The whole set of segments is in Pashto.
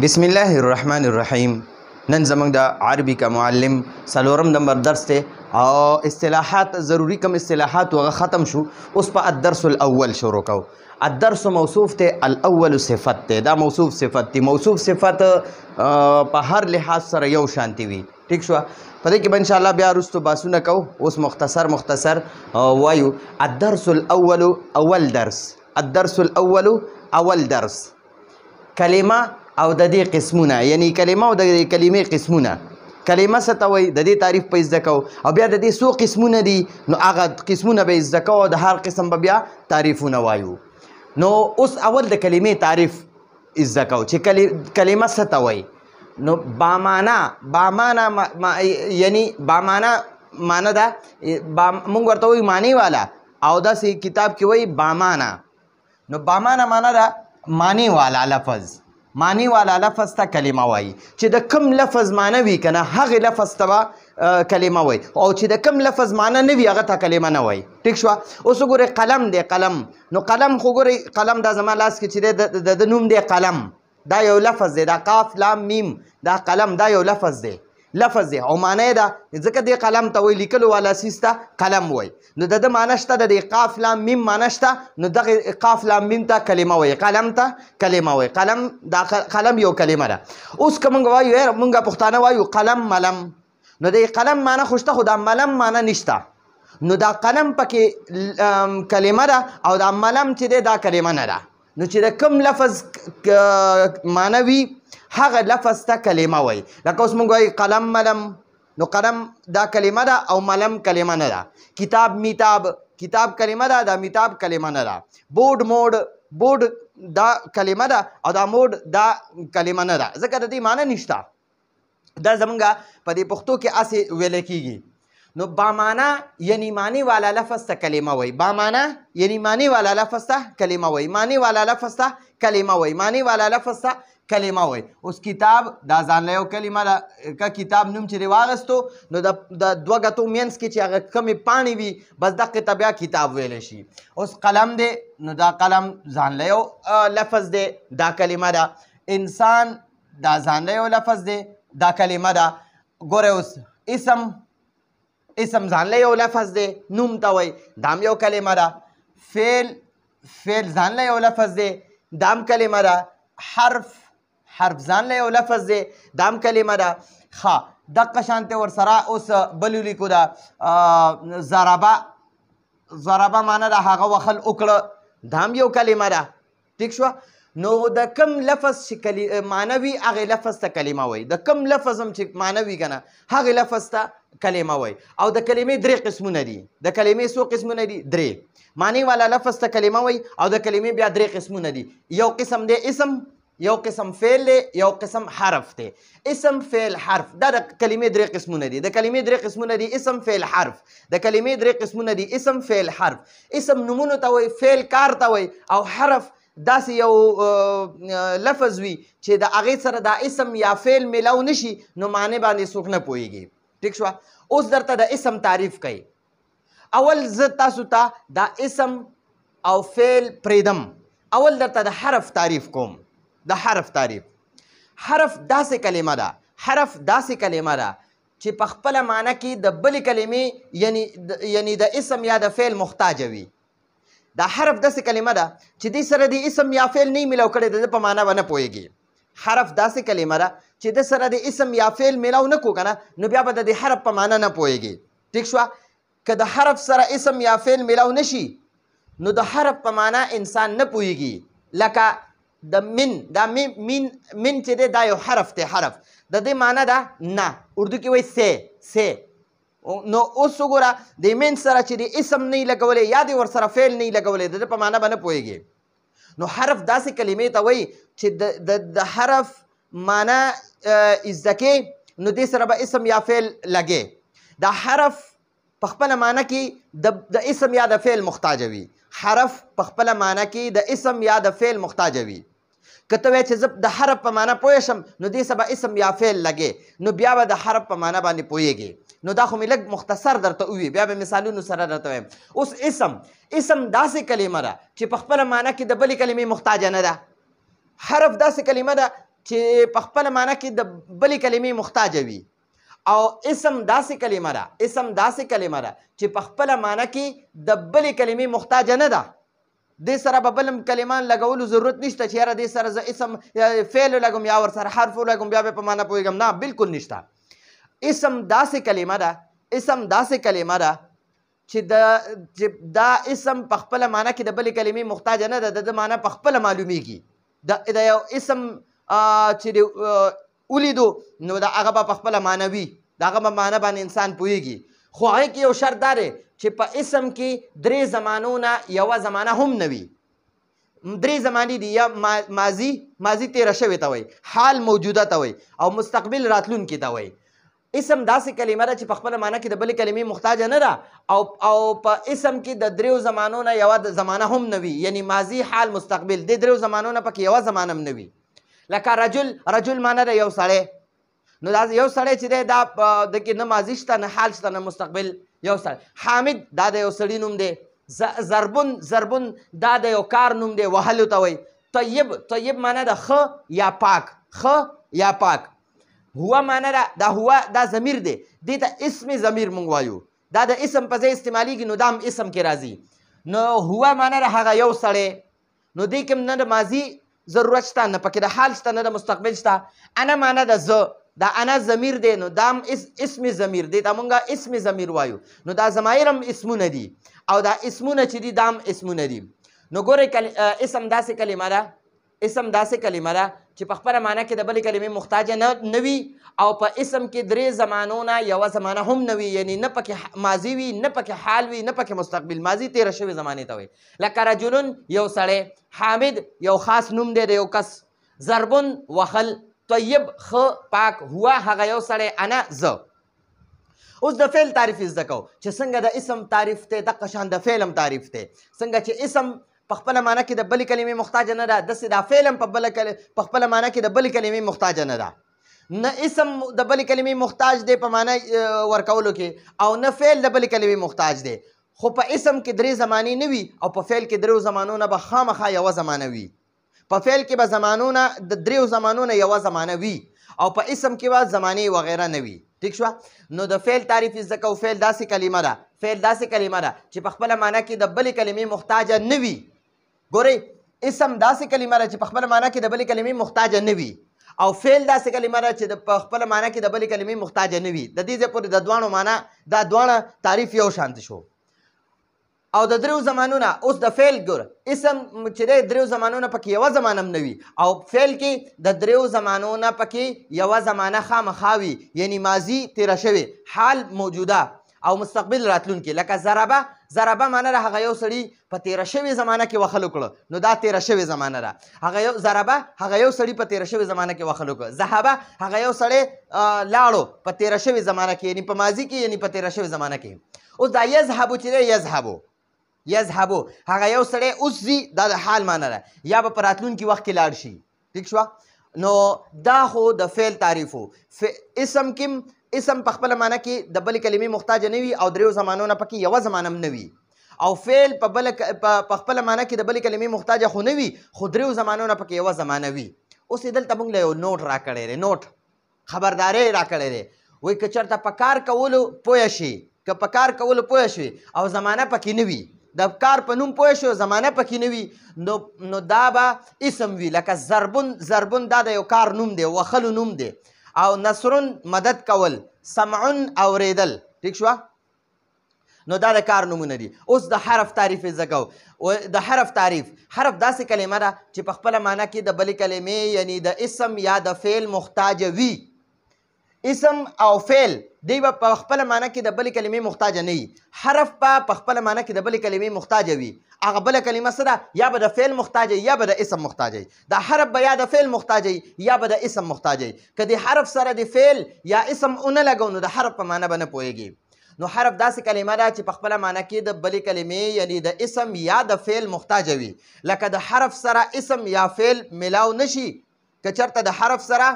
بسم الله الرحمن الرحیم. نن زمونږ د عربي کا معلم څلورم نمبر درس دی او اصطلاحات ضروری کم اصطلاحات وغه ختم شو. اوس په الدرس الاول شروع کو. الدرس موصوف ته الاول صفت ته دا موصوف صفت ته موصوف صفت په هر لحاظ سره یو شانتی وي. ٹھیک شو په دې کې به ان شاء الله بیا رستو باسونه کو. اوس مختصر وایو الدرس الاول اول درس. الدرس الاول اول درس کلمه او د دې قسمونه، یعنی کلمه او د کلمې قسمونه. کلمه څه ته وایي د دې تعریف په زده کو او بیا د دې څو قسمونه دي نو هغه قسمونه به زده کو او د هر قسم به بیا تعریفونه وایو. نو اوس اول د کلمې تعریف زده کو چې کلمه څه ته وایي. نو بامانا یعنی بامانا معنا ده مونږ ورته وایو معنی والا او داسې کتاب کې وایي بامانا. نو بامانا معنا ده معنی والا لفظ. معنی والا لفظ ته کلمه وایي چې د کم لفظ معنی وي که نه هغې لفظ ته کلمه وایي او چې د کم لفظ معنی نه وي هغه ته کلمه نه وایي. ټیک شوه. اوس وګورئ قلم دی قلم. نو قلم خو ګورئ قلم دا زما لاس کې چې دی د نوم دی قلم. دا یو لفظ دی. دا قاف لام میم دا قلم دا یو لفظ دی او معنی ده ځکه دې قلم ته وایي لیکلو والا سیز ته قلم وایي. نو د ده معنی شته د دې قاف لام میم معنی شته نو دغه قاف لام میم ته کلمه وایي. قلم ته کلمه وایي. قلم دا قلم یو کلمه ده. اوس که موږ وایو موږ پښتانه وایو قلم ملم نو د قلم معنی خو شته خو دا ملم معنی نشته. نو دا قلم پکې کلمه ده او دا ملم چې دی دا کلمه نه ده. نو چې د کوم لفظ معنی وي هغه لفظ ته کلمه وایي. لکه اوس موږ وایو قلم ملم نو قلم دا کلمه ده او ملم کلمه نه ده. کتاب میتاب کتاب کلمه ده دا میتاب کلمه نه ده. بورډ دا کلمه ده او دا موډ دا کلمه نه ده ځکه د دې معنی نشته. دا زمونږ په دې پښتو کې هسې ویلی کېږي. نو بامانا یعنی معنی والا لفظ ته کلمه وایي. بامانا یعنی معنی والا لفظ ته کلمه وایي. معنی والا لفظ ته کلمه وایي. معنی والا لفظ ته کلمه وایي. اوس کتاب دا ځان له یو کلمه ده. که کتاب نوم چې دې واغېستو نو د دوه ګتو منځ کې چې هغه کمې پاڼې وي بس دقې ته بیا کتاب ویلی شي. اوس قلم دی نو دا قلم ځان له یو لفظ دی دا کلمه ده. انسان دا ځان له یو لفظ دی دا کلمه ده. ګورئ اوس اسم ځان له یو لفظ دی نوم ته وایي دا هم یو کلمه ده. فعل ځان له یو لفظ دی دا هم کلمه ده. حرف ځان له یو لفظ دی دا هم کلمه ده. ښه دقه شانتې ورسره اوس بل ولیکو ده ضربه معنی ده هغه وخل وکړه دا هم یو کلمه ده. ټیک شوه. نو د کم لفظ چې معنی وي هغې لفظ ته کلمه وایي. د کم لفظ هم چې معنی وي که نه هغې لفظ ته کلمه وایي. او د کلمې درې قسمونه دي. د کلمې څو قسمونه دي؟ درې. معنی والا لفظ ته کلمه وایي او د کلمې بیا درې قسمونه دي. یو قسم دی اسم، یو قسم فعل دی، یو قسم حرف دی. اسم فعل حرف دا د کلمې درې قسمونه دي. د کلمې درې قسمونه دي اسم فعل حرف. د کلمې درې قسمونه دي اسم فعل حرف. اسم نومونو ته وایي، فعل کار ته وایي او حرف داسې یو لفظ وي چې د هغې سره دا اسم یا فعل میلاو نشي نو معنی باندې څوک نه پوهېږي. ټیک شوه. اوس درته د اسم تعریف کوي. اول زه تاسو ته دا اسم او فعل پرېږدم. اول درته د حرف تعریف کوم. د حرف تعریف. حرف داسې کلمه ده. حرف داسې کلمه ده چې په خپله معنی کې د بلې کلمې یعنی د اسم یا د فعل محتاجه وي. دا حرف داسې کلمه ده چې دې سره د اسم یا فعل نه میلاو کړی د ده په معنی به نه پوهېږي. حرف داسې کلمه ده چې د سره د اسم یا فعل میلاو نه کړو که نه نو بیا به د دې حرف په معنی نه پوهېږي. ټیک شوه. که د حرف سره اسم یا فعل میلاو نشي نو د حرف په معنی انسان نه پوهېږي. لکه د من دا من چې دی دا یو حرف دی. حرف د دې معنی ده نه. اردو کې وایي سه. نو اوس وګوره د من سره چې د اسم نه یې لګولی یا د ورسره فعل نه یې لګولی د ده په معنی به نه پوهېږي. نو حرف داسې کلمې ته وایي چې د حرف معنی زده کې نو دې سره به اسم یا فعل لګې. دا حرف په خپله معنی کې د اسم یا د فعل محتاجه وي. حرف په خپله معنی کې د اسم یا د فعل محتاجه وي. که ته وایې چې زه د حرف په معنی پوه شم نو دې سه به اسم یا فعل لګې نو بیا به د حرف په معنی باندې پوهېږې. نو دا خو مې لږ مختصر درته ووي بیا به مثالونو سره درته وایم. اوس اسم داسې کلمه ده چې په خپله معنی کې د بلې کلمې محتاجه نه ده. حرف داسې کلمه ده چې په خپله معنی کې د بلې کلمې محتاجه وي او اسم داسې کلمه ده چې په خپله معنی کې د بلې کلمې محتاجه نه ده دې سره به بل کلمه لګولو ضرورت نشته چې یاره دې سره زه اسم فعل ولګم یا ورسره حرف ولګم بیا به په معنی پوهېږم نه بلکل نشته اسم داسې کلمه ده چې دا اسم په خپله معنی کې د بلې کلمې محتاجه نه ده د معنی په خپله معلومیږي د یو اسم چې ولیدو نو د هغه به په خپله معنی وي د هغه په معنی باندې انسان پوهېږي خو هغې کې یو شرط دا دی چې په اسم کې 3 زمانو نه یوه زمانه هم نه وي 3 زمانې دي یا ماضي تیره شوې ته وایي حال موجوده ته وایي او مستقبل راتلونکي ته وایي اسم داسې کلمه ده چې په خپله معنی کې د بلې کلمې محتاجه نه ده او په اسم کې د 3 زمانو نه یوه زمانه هم نه وي یعنی ماضي حال مستقبل د 3 زمانو نه پکې یوه زمانه هم نه وي لکه رجل معنی ده یو سړی نو دا یو سړی چې دی دا د کې نه ماضي شته نه حال شته نه مستقبل یو سړی حامد دا د یو سړي نوم دی ضربون دا د یو کار نوم دی وهلو ته وایي طیب معنی ده ښه یا پاک هو معنی ده دا هو دا ضمیر دی دې ته اسم ضمیر موږ وایو دا د اسم په ځای استعمالیږي نو دا هم اسم کې راځي نو هو معنی ده هغه یو سړی نو دې کې نه د ماضي ضرورت شته نه پکې د حال شته نه د مستقبل شته انا معنی ده زه دا انا ضمیر دی نو دا هم اسم ضمیر دی دا مونږه اسم ضمیر وایو نو دا ضمایر هم اسمونه دي او دا اسمونه چې دي دا هم اسمونه دي نو ګورئ اسم داسې کلمه ده چې په خپله معنی کې د بلې کلمې محتاجه نه وي او په اسم کې 3 زمانو نه یوه زمانه هم نه وي یعنی نه پکې ماضي وي نه پکې حال وي نه پکې مستقبل ماضي تیره شوې زمانې ته وایي لکه رجلون یو سړی حامد یو خاص نوم دی د یو کس ضربون وهل طیب ښه پاک هو هغه یو سړی انا زه اوس د فعل تعریف زده کوو چې څنګه د اسم تعریف دی دقه شان د فعل هم تعریف دی څنګه چې اسم په خپله معنی کې د بلې کلمې محتاجه نه ده داسې دا فعل هم په خپله معنی کې د بلې کلمې محتاجه نه ده نه اسم د بلې کلمې محتاج دی په معنی ورکولو کې او نه فعل د بلې کلمې محتاج دی خو په اسم کې 3 زمانې نه وي او په فعل کې 3 زمانو نه به خامخا یوه زمانه وي په فعل کې به زمانونه د 3 زمانو نه یوه زمانه وي او په اسم کې به زمانې وغیره نه وي ٹھیک شوه نو د فعل تعریف زده کوو فعل داسې کلمه ده چې په خپله معنی کې د بلې کلمې محتاجه نه وي ګورئ اسم داسې کلمه ده چې په خپله معنی کې د بلې کلمې محتاجه نه وي او فعل داسې کلمه ده چې په خپله معنی کې د بلې کلمې محتاجه نه وي د دې ځای پورې د دواړو معنی دا دواړه تعریف یو شانته شو او د 3 زمانو نه اوس د فعل ګوره اسم چې دی 3 زمانو نه پکې یوه زمانه هم نه وي او فعل کې د 3 زمانو نه پکې یوه زمانه خامخا وي یعنی ماضي تیره شوې حال موجوده او مستقبل راتلونکي لکه ضربه معنی ده هغه یو سړي په تیره شوې زمانه کې وهلو کړه نو دا تیره شوې زمانه ده ضربه هغه یو سړي په تیره شوې زمانه کې وهلو کړه ذهبه هغه یو سړی لاړو په تیره شوې زمانه کې یعنی په ماضي کې یعنی په تیره شوې زمانه کې اوس دا یذهبو چې دی یذهبو هغه یو سړی اوس ځي دا د حال معنی ده یا به په راتلونکي وخت کې لاړ شي ٹھیک شوه نو دا خو د فعل تعریف و اسم په خپله معنی کې د بلې کلمې محتاجه نه وي او 3 زمانو نه پکې یوه زمانه هم نه وي او فعل په خپله معنی کې د بلې کلمې محتاجه خو نه وي خو 3 زمانو نه پکې یوه زمانه وي اوس دلته موږ له یو نوټ راکړی دی نوټ خبرداری راکړی دی وایي که چېرته په کار کولو پوه شي که په کار کولو پوه شوي او زمانه پکې نه وي د کار په نوم پوه شو زمانه پکې نه وي نو دا به اسم وي لکه ضربون دا د یو کار نوم دی وخلو نوم دی او نصرون مدد کول سمعون اوریدل ٹھیک شوه نو دا د کار نومونه دي اوس د حرف تعریف زده کوو د حرف داسې کلمه ده چې په خپله معنی کې د بلې کلمې یعنی د اسم یا د فعل محتاجه وي اسم او فعل دی به په خپله معنی کې د بلې کلمې محتاجه نه وي حرف په خپله معنی کې د بلې کلمې محتاجه وي هغه بله کلمه څه ده یا به د فعل محتاجه یا به د اسم محتاجه دا حرف به یا د فعل محتاجه یا به د اسم محتاجه که د حرف سره د فعل یا اسم ونه لګو نو د حرف په معنی به نه پوهېږي نو حرف داسې کلمه ده چې په خپله معنی کې د بلې کلمې یعنی د اسم یا د فعل محتاجه وي لکه د حرف سره اسم یا فعل ملاو نشي که چېرته د حرف سره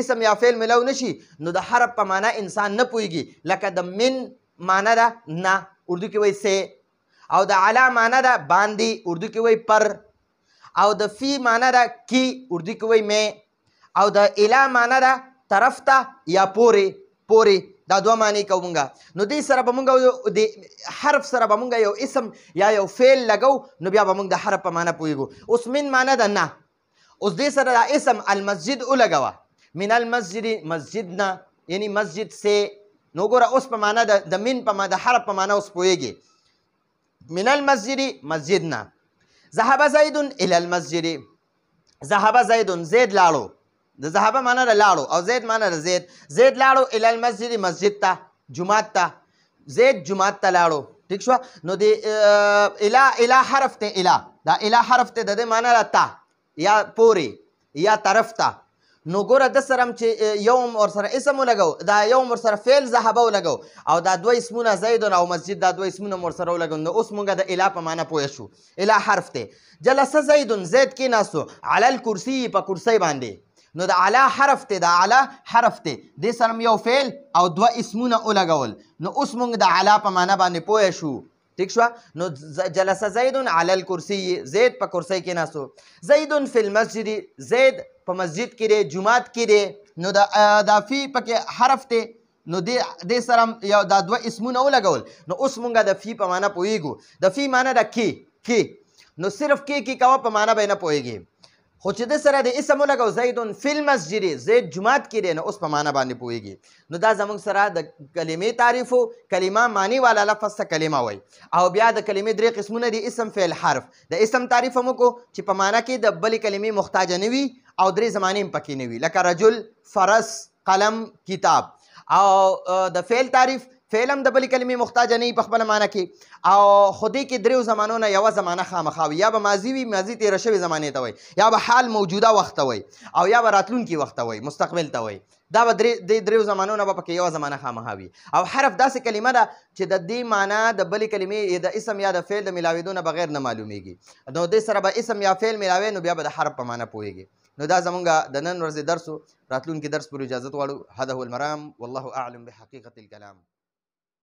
اسم یا فعل ملاو نشي نو د حرف په معنی انسان نه پوهېږي لکه د من معنی ده نه اردو کې وایي سه او د علا معنی ده باندې اردو کې وایي پر او د فی معنی ده کی اردو کې وایي میں او د اله معنا ده طرف ته یا پورې دا دوه معنی کوو مونږ. نو دې سره به مونږ د حرف سره به مونږ یو اسم یا یو فعل لګو نو بیا به مونږ د حرف په معنا پوهیږو. اوس من معنا ده نه. اوس دې سره دا اسم المسجد ولګوه. من المسجد مسجد نه یعنی مسجد سے. نو ګوره اوس په معنا د من په معنا د حرف په معنا اوس پوهیږي. من المسجد مسجد نه. ذهب زید الى المسجد. ذهب زید زید لاړو. د ذهب معنا د لاړو او زید معنا د زید لاړو الى المسجد مسجد ته جماعت ته. زید جماعت ته لاړو. ٹھیک شو. نو د اله حرف ته اله دا اله حرف ته د دې معنا ده تا یا پورې یا طرف ته. نو ګوره د سره چې یوم ورسره اسم ولګو دا یوم ورسره فعل ذهبه ولګو او دا دوه اسمونه زید او مسجد دا دوه اسمونه ورسره ولګو. نو اوس مونږ د اله په معنا پوه شو. اله حرف ته. جلسه زید زید کېناستو علی الکرسي په کرسۍ باندې. نو د اعلی حرف ته د اعلی حرف ته دې سره یو فعل او دوه اسمونه ولګول. نو اوس مونږ د اعلی په معنا باندې پوه شو. ٹھیک شو. نو جلسه زید علی الکرسي زید په کرسۍ کېناستو. زید فی المسجد زید په مسجد کې دی جماعت کې دی. نو دا فی پکې حرف ته. نو دې سره یو دا دوه اسمونه ولګول. نو اوس مونږ د فی په معنا پوهیږو. د فی معنا د کې. نو صرف کې کوه په معنا به نه پوهیږي. خو چې د سره د اسم ولګو زید فی المسجد زید جماعت کې دی نو اوس په معنا باندې پوهیږي. نو دا زموږ سره د کلمې تعریف و. کلمه معنی والا لفظ ته کلمه وایي او بیا د کلمې درې قسمونه دي اسم فعل حرف. د اسم تعریف هم وکړو چې په معنا کې د بلې کلمې محتاجه نه وي او درې زمانې هم پکې نه وي لکه رجل فرس قلم کتاب. او د فعل تعریف فعل هم د بلې کلمې محتاجه نه وي په خپله معنا کې او خو دې کې دریو زمانو نه یوه زمانه خامخا وي. یا به ماضي وي ماضي تېره شوې زمانې ته وایي یا به حال موجوده وخت ته وایي او یا به راتلونکي وخت ته وایي مستقبل ته وایي. دا به دریو زمانو نه به پکې یوه زمانه خامخا وي. او حرف داسې کلمه ده چې د دې معنا د بلې کلمې د اسم یا د فعل د ملاوېدو نه بغیر نه معلومیږي. نو دې سره به اسم یا فعل ملاوي نو بیا به د حرف په معنا پوهیږي. نو دا زمونږ د نن ورځې درس و. راتلونکي درس پورې اجازت غواړو. هذا هو المرام والله اعلم بحقیقة الكلام.